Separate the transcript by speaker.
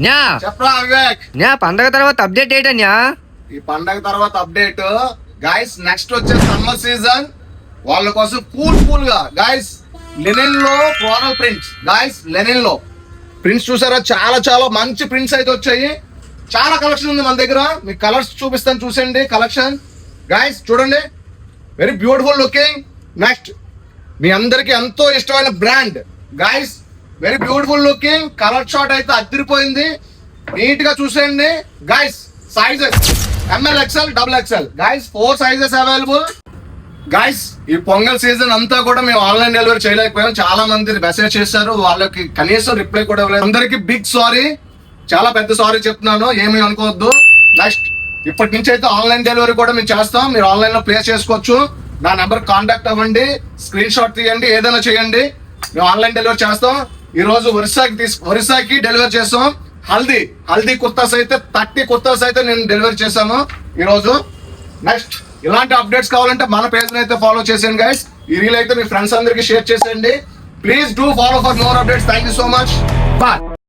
Speaker 1: న్యా
Speaker 2: చెప్పరా వివేక్.
Speaker 1: న్యా పండగ తర్వాత అప్డేట్ ఏంటన్యా?
Speaker 2: ఈ పండగ తర్వాత అప్డేట్ గైస్, నెక్స్ట్ వచ్చే సమ్మర్ సీజన్ వాళ్ళ కోసం కూల్ గా గైస్ లెనిన్ లో ఫ్లోరల్ ప్రింట్స్. గైస్ లెనిన్ లో ప్రింట్స్ చూసారా, చాలా చాలా మంచి ప్రింట్స్ అయితే వచ్చాయి. చాలా కలెక్షన్ ఉంది మన దగ్గర, మీకు కలర్స్ చూపిస్తాను చూసండి కలెక్షన్. గైస్ చూడండి, వెరీ బ్యూటిఫుల్ లుకింగ్. నెక్స్ట్ మీ అందరికి ఎంతో ఇష్టమైన brand guys, very beautiful looking. Colour short అయితే అదిరిపోయింది, నీట్ గా చూసేయండి. Guys sizes M L XL double XL guys 4 sizes available. Guys ఈ పొంగల్ సీజన్ అంతా కూడా మేము ఆన్లైన్ డెలివరీ చేయలేకపోయాం. చాలా మంది మెసేజ్ చేశారు, వాళ్ళకి కనీసం రిప్లై కూడా ఇవ్వలేదు. అందరికి బిగ్ సారీ, చాలా పెద్ద సారీ చెప్తున్నాను, ఏమీ అనుకోవద్దు. నెక్స్ట్ ఇప్పటి నుంచి అయితే ఆన్లైన్ డెలివరీ కూడా మేము చేస్తాం, మీరు ఆన్లైన్ లో ప్లేస్ చేసుకోవచ్చు. నా నెంబర్ కాంటాక్ట్ అవ్వండి, స్క్రీన్ షాట్ తీయండి, ఏదైనా చేయండి, మేము ఆన్లైన్ డెలివరీ చేస్తాం. ఈ రోజు ఒరిస్సాకి డెలివరీ చేస్తాం. హల్దీ కుర్తాస్ అయితే 30 కుర్తాస్ అయితే నేను డెలివరీ చేశాను ఈ రోజు. నెక్స్ట్ ఇలాంటి అప్డేట్స్ కావాలంటే మన పేజ్ అయితే ఫాలో చేసేయండి గైస్. ఈ రీల్ అయితే మీ ఫ్రెండ్స్ అందరికి షేర్ చేసేయండి. Please do follow for more updates. Thank you so much. Bye.